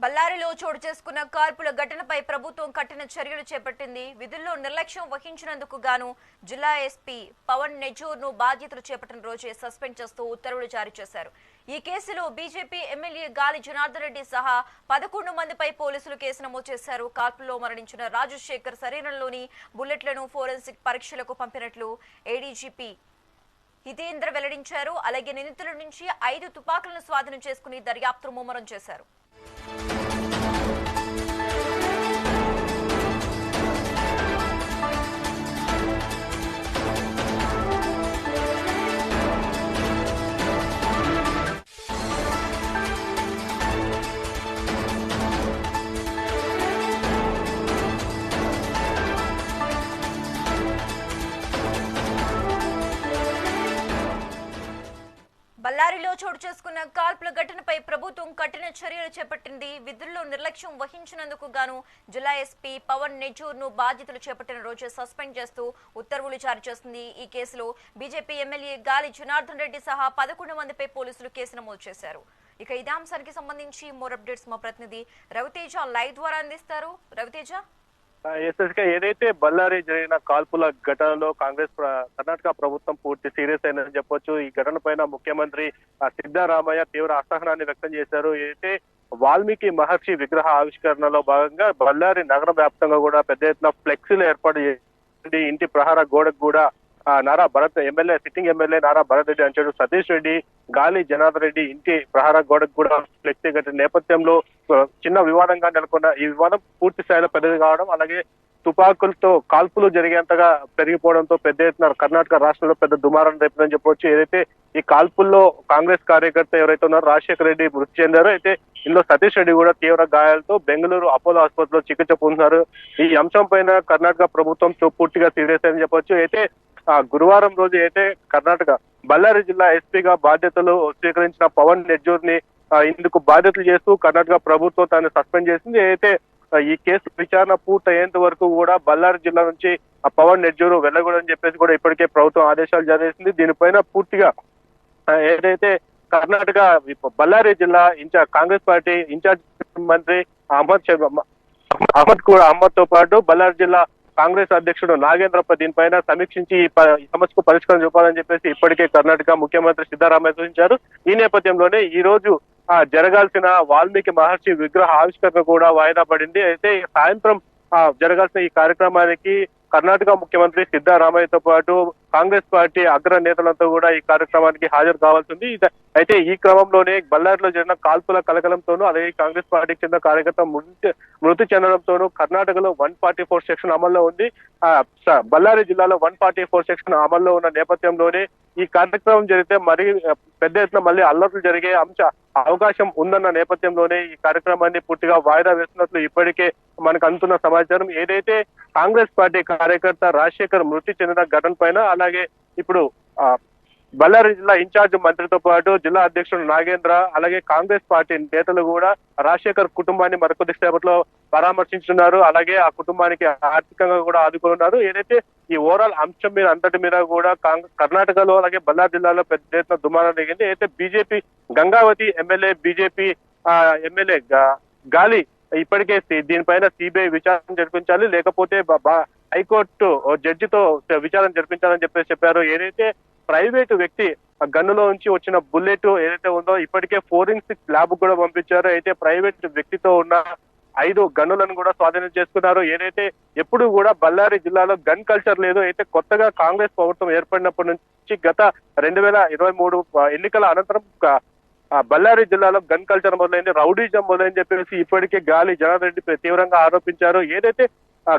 బళ్ళారిలో చోటు చేసుకున్న కాల్పుల ఘటనపై ప్రభుత్వం కఠిన చర్యలు చేపట్టింది. విధుల్లో నిర్లక్ష్యం వహించినందుకు గాను జిల్లా ఎస్పీ పవన్ నెజూర్ను బాధ్యతలు చేపట్టిన రోజే సస్పెండ్ చేస్తూ ఉత్తర్వులు జారీ చేశారు. ఈ కేసులో బీజేపీ ఎమ్మెల్యే గాలి జనార్దన్ రెడ్డి సహా 11 మందిపై పోలీసులు కేసు నమోదు చేశారు. కాల్పుల్లో మరణించిన రాజశేఖర్ శరీరంలోని బుల్లెట్లను ఫోరెన్సిక్ పరీక్షలకు పంపినట్లు ఏడీజీపీ హితేంద్ర వెల్లడించారు. అలాగే నిందితుల నుంచి 5 తుపాకులను స్వాధీనం చేసుకుని దర్యాప్తు ముమ్మరం చేశారు. బళ్ళారిలో చోటు చేసుకున్న కాల్పుల ఘటనపై ప్రభుత్వం కఠిన చర్యలు చేపట్టింది. విధుల్లో నిర్లక్ష్యం వహించినందుకు గాను జిల్లా ఎస్పీ పవన్ నెజూర్ను బాధ్యతలు చేపట్టిన రోజే సస్పెండ్ చేస్తూ ఉత్తర్వులు జారీ చేస్తుంది. ఈ కేసులో బీజేపీ ఎమ్మెల్యే గాలి జనార్దన్ రెడ్డి సహా 11 మందిపై పోలీసులు కేసు నమోదు చేశారు. ఇక ఇదే అంశానికి సంబంధించి మోర్ అప్డేట్స్ మా ప్రతినిధి రవితేజ లైవ్ ద్వారా అందిస్తారు. రవితేజ, ఏదైతే బళ్ళారి జరిగిన కాల్పుల ఘటనలో కర్ణాటక ప్రభుత్వం పూర్తి సీరియస్ అయిందని చెప్పొచ్చు. ఈ ఘటన పైన ముఖ్యమంత్రి సిద్ధరామయ్య తీవ్ర అసహనాన్ని వ్యక్తం చేశారు. ఏదైతే వాల్మీకి మహర్షి విగ్రహ ఆవిష్కరణలో భాగంగా బళ్ళారి నగర వ్యాప్తంగా కూడా పెద్ద ఎత్తున ఫ్లెక్సీలు ఏర్పాటు చేసి ఇంటి ప్రహార గోడకు కూడా Nara Bharat MLA sitting MLA Nara Bharat Reddy అంచాడు సతీష్ రెడ్డి గాలి జనార్దన్ రెడ్డి ఇంటి ప్రహార గోడకు కూడా ఫ్లెక్సీ కట్టిన నేపథ్యంలో చిన్న వివాదంగా నెలకొన్న ఈ వివాదం పూర్తి స్థాయిలో పెద్దది కావడం, అలాగే తుపాకులతో కాల్పులు జరిగేంతగా పెరిగిపోవడంతో పెద్ద ఎత్తున కర్ణాటక రాష్ట్రంలో పెద్ద దుమారం రేపుదని చెప్పవచ్చు. ఏదైతే ఈ కాల్పుల్లో కాంగ్రెస్ కార్యకర్త ఎవరైతే ఉన్నారో రాజశేఖర రెడ్డి మృతి చెందారో, అయితే ఇందులో సతీష్ రెడ్డి కూడా తీవ్ర గాయాలతో బెంగళూరు అపోలో ఆసుపత్రిలో చికిత్స పొందుతున్నారు. ఈ అంశం పైన కర్ణాటక ప్రభుత్వం పూర్తిగా సీరియస్ అని చెప్పొచ్చు. అయితే గురువారం రోజు అయితే కర్ణాటక బళ్ళారి జిల్లా ఎస్పీగా బాధ్యతలు స్వీకరించిన పవన్ నెజూర్ ని ఇందుకు బాధ్యతలు చేస్తూ కర్ణాటక ప్రభుత్వం తాను సస్పెండ్ చేసింది. అయితే ఈ కేసు విచారణ పూర్తయ్యేంత వరకు కూడా బళ్ళారి జిల్లా నుంచి పవన్ నెజూర్ వెళ్ళకూడదని చెప్పేసి కూడా ఇప్పటికే ప్రభుత్వం ఆదేశాలు జారీ చేసింది. దీనిపైన పూర్తిగా ఏదైతే కర్ణాటక బళ్ళారి జిల్లా కాంగ్రెస్ పార్టీ ఇన్ఛార్జ్ మంత్రి అహ్మద్ తో పాటు బళ్ళారి జిల్లా కాంగ్రెస్ అధ్యక్షుడు నాగేంద్రప్ప దీనిపైన సమీక్షించి ఈ సమస్యకు పరిష్కారం చూపాలని చెప్పేసి ఇప్పటికే కర్ణాటక ముఖ్యమంత్రి సిద్ధరామయ్య సూచించారు. ఈ నేపథ్యంలోనే ఈ రోజు జరగాల్సిన వాల్మీకి మహర్షి విగ్రహ ఆవిష్కరణ కూడా వాయిదా పడింది. అయితే సాయంత్రం జరగాల్సిన ఈ కార్యక్రమానికి కర్ణాటక ముఖ్యమంత్రి సిద్ధరామయ్యతో పాటు కాంగ్రెస్ పార్టీ అగ్ర నేతలతో కూడా ఈ కార్యక్రమానికి హాజరు కావాల్సింది. అయితే ఈ క్రమంలోనే బళ్ళారిలో జరిగిన కాల్పుల కలకలంతోనూ అలాగే కాంగ్రెస్ పార్టీకి చెందిన కార్యకర్త మృతి చెందడంతోనూ కర్ణాటకలో 144 సెక్షన్ అమల్లో ఉంది. బళ్ళారి జిల్లాలో 144 సెక్షన్ అమల్లో ఉన్న నేపథ్యంలోనే ఈ కార్యక్రమం జరిగితే మరీ పెద్ద ఎత్తున మళ్ళీ అల్లర్లు జరిగే అవకాశం ఉందన్న నేపథ్యంలోనే ఈ కార్యక్రమాన్ని పూర్తిగా వాయిదా వేస్తున్నట్లు ఇప్పటికే మనకు అందుతున్న సమాచారం. ఏదైతే కాంగ్రెస్ పార్టీ కార్యకర్త రాజశేఖర్ మృతి చెందిన ఘటన పైన అలాగే ఇప్పుడు బళ్ళారి జిల్లా ఇన్ఛార్జ్ మంత్రితో పాటు జిల్లా అధ్యక్షుడు నాగేంద్ర అలాగే కాంగ్రెస్ పార్టీ నేతలు కూడా రాజశేఖర్ కుటుంబాన్ని మరికొద్ది సేపట్లో పరామర్శించున్నారు. అలాగే ఆ కుటుంబానికి ఆర్థికంగా కూడా ఆదుకున్నారు. ఏదైతే ఈ ఓవరాల్ అంశం మీద అంతటి మీద కూడా కర్ణాటకలో అలాగే బళ్ళారి జిల్లాలో పెద్ద ఎత్తున దుమారం జరిగింది. అయితే బీజేపీ గంగావతి బీజేపీ ఎమ్మెల్యే గాలి ఇప్పటికే దీనిపైన సిబిఐ విచారణ జరిపించాలి, లేకపోతే హైకోర్టు జడ్జితో విచారణ జరిపించాలని చెప్పారు. ఏదైతే ప్రైవేటు వ్యక్తి గన్నులో నుంచి వచ్చిన బుల్లెట్ ఏదైతే ఉందో ఇప్పటికే ఫోరెన్సిక్ ల్యాబ్ కూడా పంపించారు. అయితే ప్రైవేట్ వ్యక్తితో ఉన్న 5 గన్నులను కూడా స్వాధీనం చేసుకున్నారు. ఏదైతే ఎప్పుడు కూడా బళ్ళారి జిల్లాలో గన్ కల్చర్ లేదు. అయితే కొత్తగా కాంగ్రెస్ ప్రభుత్వం ఏర్పడినప్పటి నుంచి గత 2023 ఎన్నికల అనంతరం బళ్ళారి జిల్లాలో గన్ కల్చర్ మొదలైంది, రౌడీజం మొదలైంది చెప్పేసి ఇప్పటికే గాలి జనార్దన్ రెడ్డి తీవ్రంగా ఆరోపించారు. ఏదైతే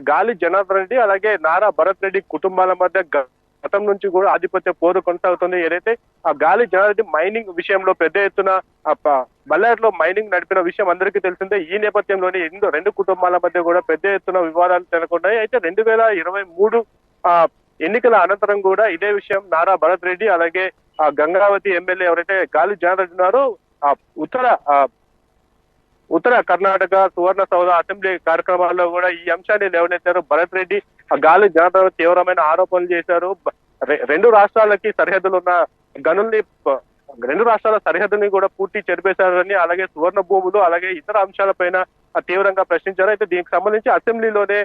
గాలి జనార్దన్ రెడ్డి అలాగే నారా భరత్ రెడ్డి కుటుంబాల మధ్య గతం నుంచి కూడా ఆధిపత్య పోరు కొనసాగుతుంది. ఏదైతే గాలి జనార్దన్ రెడ్డి మైనింగ్ విషయంలో పెద్ద ఎత్తున బళ్ళారిలో మైనింగ్ నడిపిన విషయం అందరికీ తెలిసిందే. ఈ నేపథ్యంలోనే రెండు కుటుంబాల మధ్య కూడా పెద్ద ఎత్తున వివాదాలు నెలకొన్నాయి. అయితే 2023 ఎన్నికల అనంతరం కూడా ఇదే విషయం నారా భరత్ రెడ్డి అలాగే గంగావతి ఎమ్మెల్యే ఎవరైతే గాలి జనార్దన్ రెడ్డి ఉన్నారో ఉత్తర కర్ణాటక సువర్ణ సౌధ అసెంబ్లీ కార్యక్రమాల్లో కూడా ఈ అంశాన్ని లేవనెత్తారు. భరత్ రెడ్డి గాలి జనార్దన్ తీవ్రమైన ఆరోపణలు చేశారు. 2 రాష్ట్రాలకి సరిహద్దులు ఉన్న గనుల్ని రెండు రాష్ట్రాల సరిహద్దుని కూడా పూర్తి చెరిపేశారని, అలాగే సువర్ణ భూములు అలాగే ఇతర అంశాలపైన తీవ్రంగా ప్రశ్నించారు. అయితే దీనికి సంబంధించి అసెంబ్లీలోనే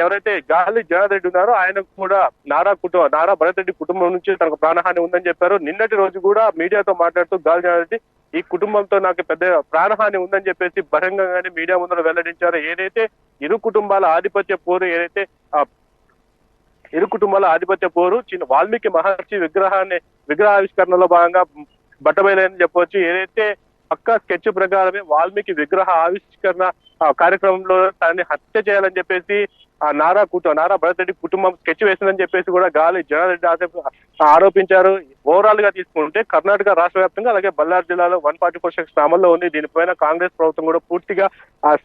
ఎవరైతే గాలి జనార్దన్ రెడ్డి ఉన్నారో ఆయన కూడా నారా భరత్ రెడ్డి కుటుంబం నుంచి తనకు ప్రాణహాని ఉందని చెప్పారు. నిన్నటి రోజు కూడా మీడియాతో మాట్లాడుతూ గాలి జనార్దన్ రెడ్డి ఈ కుటుంబంతో నాకు పెద్ద ప్రాణహాని ఉందని చెప్పేసి బహిరంగంగానే మీడియా ముందర వెల్లడించారు. ఏదైతే ఇరు కుటుంబాల ఆధిపత్య పోరు చిన్న వాల్మీకి మహర్షి విగ్రహావిష్కరణలో భాగంగా బట్టబయలని చెప్పవచ్చు. ఏదైతే పక్కా స్కెచ్ ప్రకారమే వాల్మీకి విగ్రహ ఆవిష్కరణ కార్యక్రమంలో దాన్ని హత్య చేయాలని చెప్పేసి నారా భరత్ రెడ్డి కుటుంబం స్కెచ్ వేసిందని చెప్పేసి కూడా గాలి జనార్దన్ రెడ్డి ఆరోపించారు. ఓవరాల్ గా తీసుకుంటే కర్ణాటక రాష్ట్ర వ్యాప్తంగా అలాగే బళ్ళారి జిల్లాలో 144 సెక్షన్ అమల్లో ఉంది. దీనిపైన కాంగ్రెస్ ప్రభుత్వం కూడా పూర్తిగా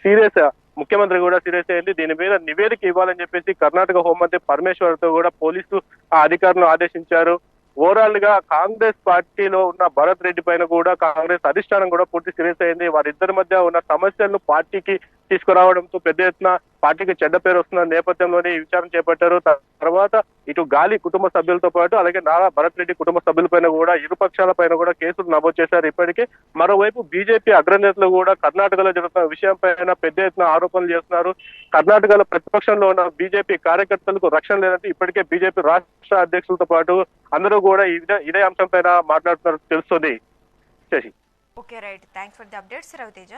సీరియస్, ముఖ్యమంత్రి కూడా సీరియస్ అయింది. దీని మీద నివేదిక ఇవ్వాలని చెప్పేసి కర్ణాటక హోంమంత్రి పరమేశ్వర్ తో కూడా పోలీసు అధికారులను ఆదేశించారు. ఓవరాల్ గా కాంగ్రెస్ పార్టీలో ఉన్న భరత్ రెడ్డి పైన కూడా కాంగ్రెస్ అధిష్టానం కూడా పూర్తి సీరియస్ అయింది. వారిద్దరి మధ్య ఉన్న సమస్యలను పార్టీకి తీసుకురావడంతో పెద్ద ఎత్తున పార్టీకి చెడ్డ పేరు వస్తున్న నేపథ్యంలోనే ఈ విచారణ చేపట్టారు. తర్వాత ఇటు గాలి కుటుంబ సభ్యులతో పాటు అలాగే నారా భరత్ రెడ్డి కుటుంబ సభ్యులపైన కూడా ఇరు పక్షాల పైన కూడా కేసులు నమోదు చేశారు. ఇప్పటికే మరోవైపు బీజేపీ అగ్రనేతలు కూడా కర్ణాటకలో జరుగుతున్న విషయం పైన పెద్ద ఎత్తున ఆరోపణలు చేస్తున్నారు. కర్ణాటకలో ప్రతిపక్షంలో ఉన్న బీజేపీ కార్యకర్తలకు రక్షణ లేదంటే ఇప్పటికే బీజేపీ రాష్ట్ర అధ్యక్షులతో పాటు అందరూ కూడా ఇదే అంశం పైన మాట్లాడుతున్నారు తెలుస్తుంది. Shashi. Okay right, thanks for the updates Raviteja.